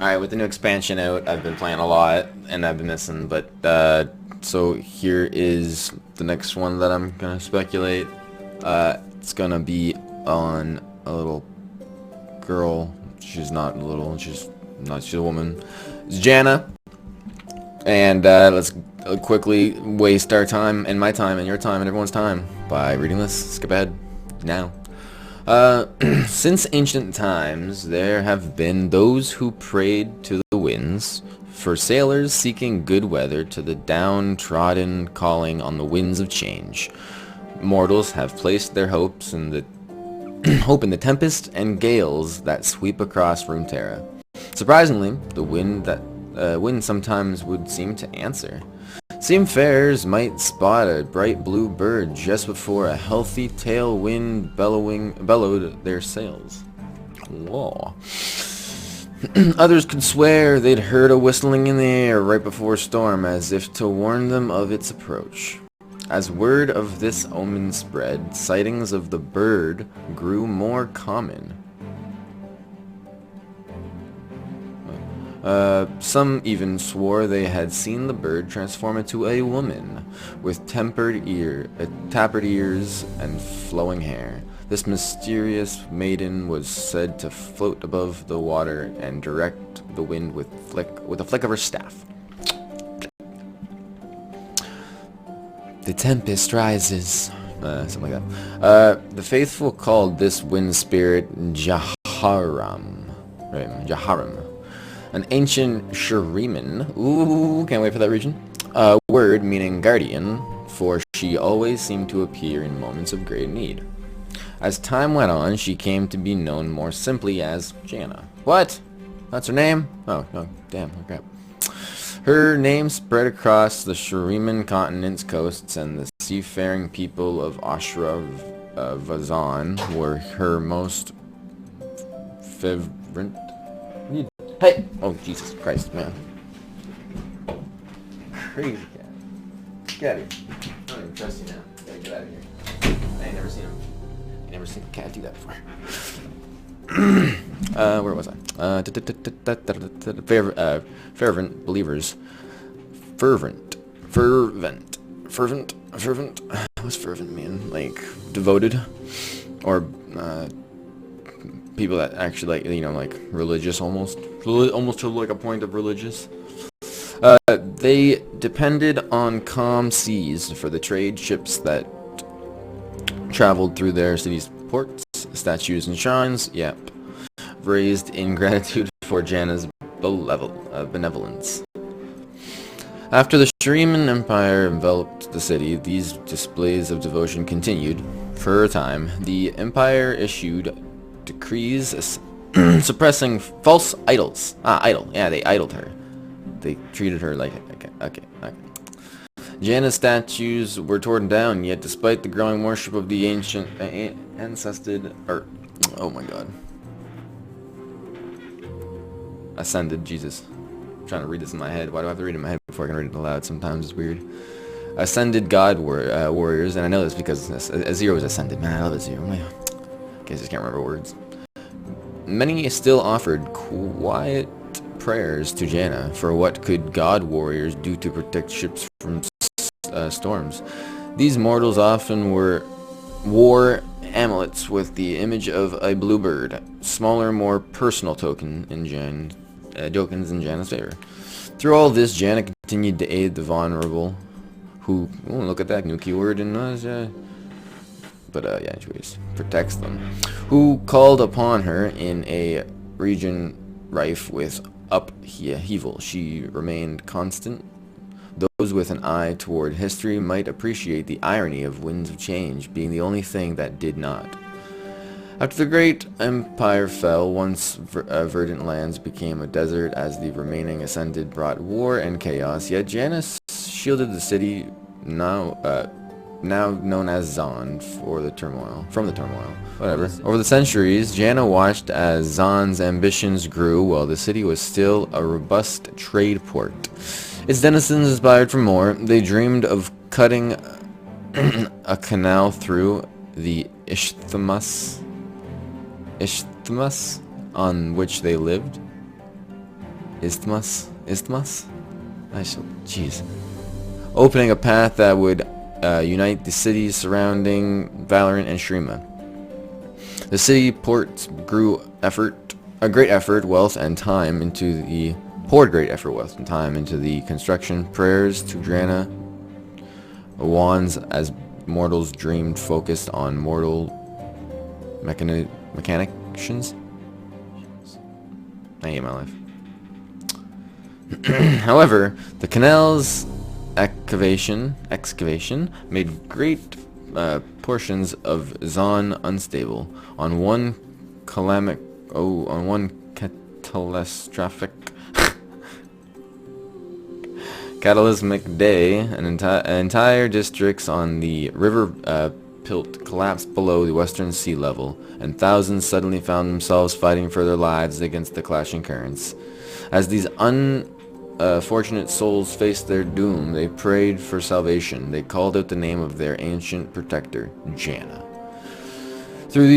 Alright, with the new expansion out, I've been playing a lot, and I've been missing, but, so here is the next one that I'm gonna speculate. It's gonna be on a little girl. She's not little, she's a woman. It's Janna, and, let's quickly waste our time, and my time, and your time, and everyone's time by reading this. Skip ahead. Now. Since ancient times, there have been those who prayed to the winds, for sailors seeking good weather, to the downtrodden calling on the winds of change. Mortals have placed their hopes in the hope in the tempest and gales that sweep across Runeterra. Surprisingly, the wind sometimes would seem to answer. Seafarers might spot a bright blue bird just before a healthy tailwind bellowed their sails. Whoa. Others could swear they'd heard a whistling in the air right before a storm, as if to warn them of its approach. As word of this omen spread, sightings of the bird grew more common. Some even swore they had seen the bird transform into a woman with tapered ears and flowing hair. This mysterious maiden was said to float above the water and direct the wind with a flick of her staff. The tempest rises. Something like that. The faithful called this wind spirit Jaharam. Right, Jaharam. An ancient Shuriman, ooh, can't wait for that region, word meaning guardian, for she always seemed to appear in moments of great need. As time went on, she came to be known more simply as Janna. What? That's her name? Oh, no, damn, oh crap. Her name spread across the Shuriman continent's coasts, and the seafaring people of Ashra Vazan were her most fervent. Hey! Oh, Jesus Christ, man. Crazy cat. Get out of here. I don't even trust you now. You gotta get out of here. I ain't never seen him. I never seen a cat do that before. Where was I? Fervent believers. Fervent. What's fervent mean? Like, devoted? Or, people that actually, like, you know, like religious almost to like a point of religious. They depended on calm seas for the trade ships that traveled through their city's ports. Statues and shrines, yep, raised in gratitude for Janna's benevolence. After the Shuriman Empire enveloped the city, these displays of devotion continued. For a time, the Empire issued decrees suppressing false idols. Idol. Yeah, they idled her. They treated her like... Okay. Janna's statues were torn down, yet despite the growing worship of the ancient oh my god. Ascended, Jesus. I'm trying to read this in my head. Why do I have to read it in my head before I can read it aloud? Sometimes it's weird. Ascended god warriors, and I know this because Azir was ascended. Man, I love Azir. I guess I just can't remember words. Many still offered quiet prayers to Janna for what could god warriors do to protect ships from storms. These mortals often wore amulets with the image of a bluebird, smaller, more personal tokens in Janna's favor. Through all this, Janna continued to aid the vulnerable, who, oh, look at that new keyword in yeah, anyways, protects them, who called upon her in a region rife with upheaval. She remained constant. Those with an eye toward history might appreciate the irony of winds of change being the only thing that did not. After the great empire fell, once verdant lands became a desert as the remaining ascended brought war and chaos, yet Janna shielded the city, now known as Zon, from the turmoil. Whatever. Over the centuries, Janna watched as Zon's ambitions grew while the city was still a robust trade port. Its denizens aspired for more. They dreamed of cutting a canal through the isthmus on which they lived. Isthmus? Jeez. Opening a path that would unite the cities surrounding Valorant and Shrima. The city ports poured great effort, wealth, and time into the construction. Prayers to Janna, wands as mortals dreamed, focused on mortal mechanics. I hate my life. However, the canal's excavation made great portions of Zon unstable. On one cataclysmic day, entire districts on the river Pilt collapsed below the western sea level, and thousands suddenly found themselves fighting for their lives against the clashing currents. As these unfortunate souls faced their doom, they prayed for salvation. They called out the name of their ancient protector, Janna. Though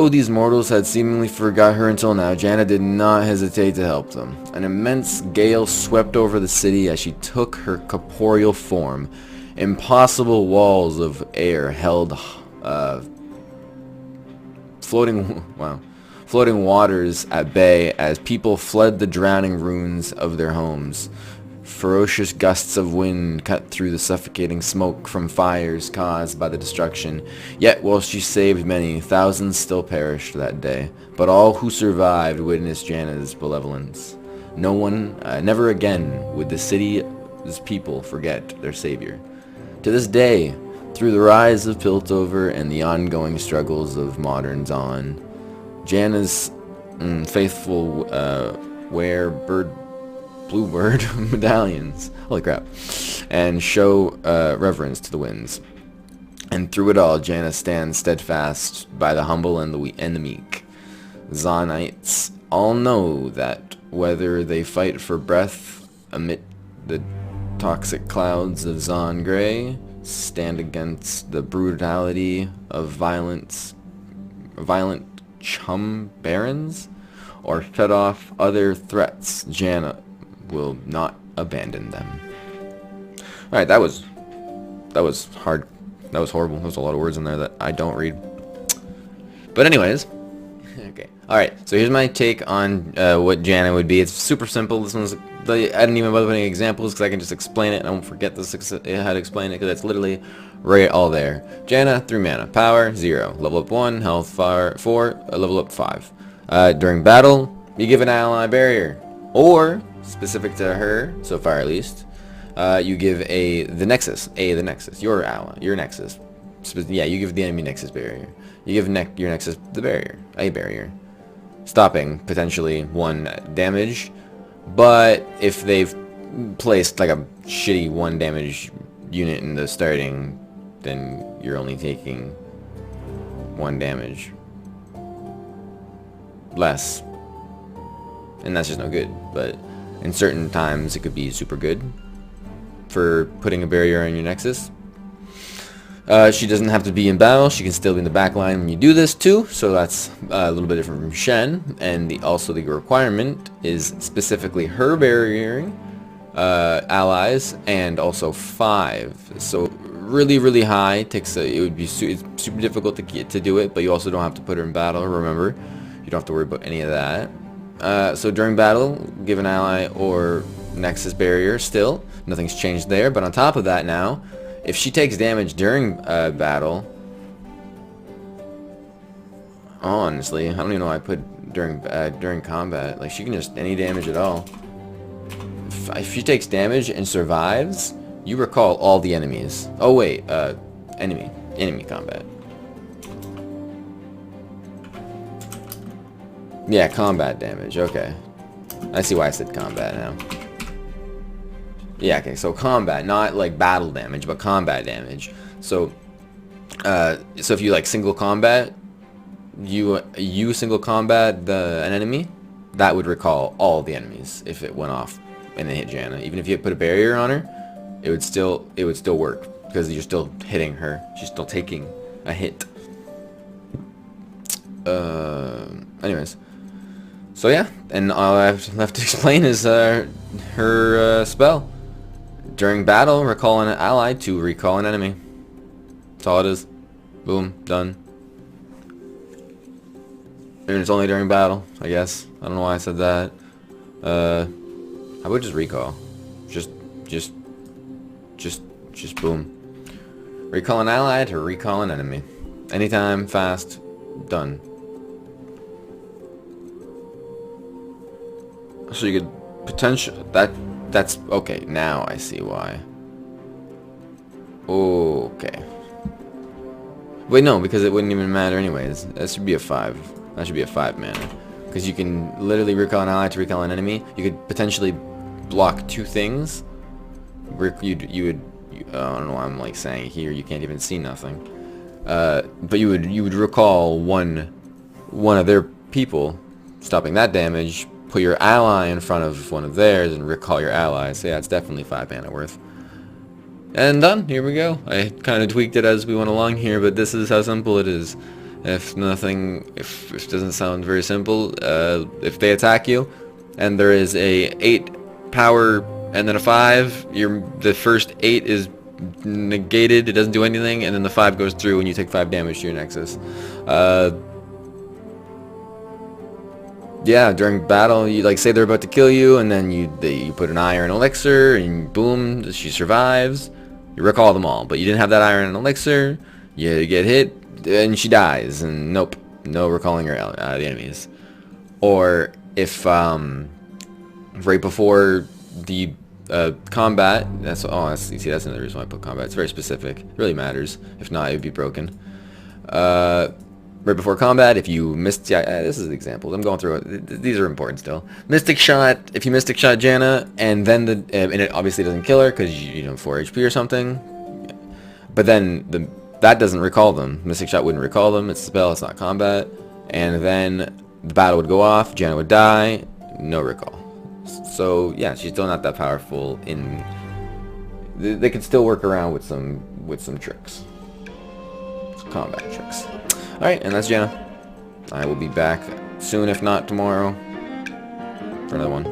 these mortals had seemingly forgot her until now, Janna did not hesitate to help them. An immense gale swept over the city as she took her corporeal form. Impossible walls of air held floating waters at bay as people fled the drowning ruins of their homes. Ferocious gusts of wind cut through the suffocating smoke from fires caused by the destruction. Yet while she saved many, thousands still perished that day. But all who survived witnessed Janna's benevolence. Never again would the city's people forget their savior. To this day, through the rise of Piltover and the ongoing struggles of modern Zon, Janna's faithful wear bluebird medallions, holy crap, and show reverence to the winds. And through it all, Janna stands steadfast by the humble and the meek. Zonites all know that whether they fight for breath amid the toxic clouds of Zon Grey, stand against the brutality of violent chum barons, or shut off other threats, Janna will not abandon them. Alright, that was hard. That was horrible. There's a lot of words in there that I don't read. But anyways, okay. Alright, so here's my take on what Janna would be. It's super simple. This one's, I didn't even bother putting examples because I can just explain it and I won't forget how to explain it because it's literally right all there. Janna, 3 mana. Power, 0. Level up 1. Health, 4. Level up 5. During battle, you give an ally barrier. Or, specific to her, so far at least, you give the Nexus, your ally, your Nexus. Yeah, you give the enemy Nexus barrier. You give your Nexus the barrier, a barrier. Stopping, potentially, 1 damage. But if they've placed like a shitty 1 damage unit in the starting, then you're only taking 1 damage less. And that's just no good. But in certain times, it could be super good for putting a barrier on your Nexus. She doesn't have to be in battle. She can still be in the back line when you do this too. So that's a little bit different from Shen. And also the requirement is specifically her barriering allies and also 5. So really high. It's super difficult to do it, but you also don't have to put her in battle. Remember, you don't have to worry about any of that. So during battle, give an ally or Nexus barrier still. Nothing's changed there. But on top of that now, if she takes damage during battle, honestly, I don't even know why I put during combat. Like, she can just any damage at all. If she takes damage and survives, you recall all the enemies. Oh wait, enemy combat. Yeah, combat damage. Okay, I see why I said combat now. Yeah, okay, so combat, not like battle damage, but combat damage. So, if you like single combat, you single combat an enemy, that would recall all the enemies if it went off and it hit Janna. Even if you put a barrier on her, it would still work because you're still hitting her. She's still taking a hit. Anyways, So yeah, and all I have left to explain is her spell. During battle, recall an ally to recall an enemy. That's all it is. Boom, done. And it's only during battle, I guess. I don't know why I said that. I would just recall. Just boom. Recall an ally to recall an enemy. Anytime, fast, done. So you could potential that's okay. Now I see why. Okay. Wait, no, because it wouldn't even matter anyways. That should be a 5. That should be a 5 mana. Because you can literally recall an ally to recall an enemy. You could potentially block 2 things. You would. I don't know why I'm like saying here. You can't even see nothing. But you would recall one of their people, stopping that damage. Put your ally in front of one of theirs and recall your ally. So yeah, it's definitely 5 mana worth. And done. Here we go. I kind of tweaked it as we went along here, but this is how simple it is. If it doesn't sound very simple, if they attack you, and there is a 8 power and then a 5, the first 8 is negated. It doesn't do anything, and then the 5 goes through, and you take 5 damage to your nexus. Yeah, during battle, you like say they're about to kill you, and then you put an iron elixir, and boom, she survives. You recall them all, but you didn't have that iron elixir. You get hit, and she dies, and nope, no recalling the enemies. Or if right before the combat, that's another reason why I put combat. It's very specific. It really matters. If not, it would be broken. Right before combat, if you missed, this is examples. I'm going through it. These are important still. Mystic shot. If you Mystic shot Janna, and then and it obviously doesn't kill her because you know 4 HP or something. But then that doesn't recall them. Mystic shot wouldn't recall them. It's a spell. It's not combat. And then the battle would go off. Janna would die. No recall. So yeah, she's still not that powerful. They can still work around with some tricks, some combat tricks. Alright, and that's Janna. I will be back soon, if not tomorrow, for another one.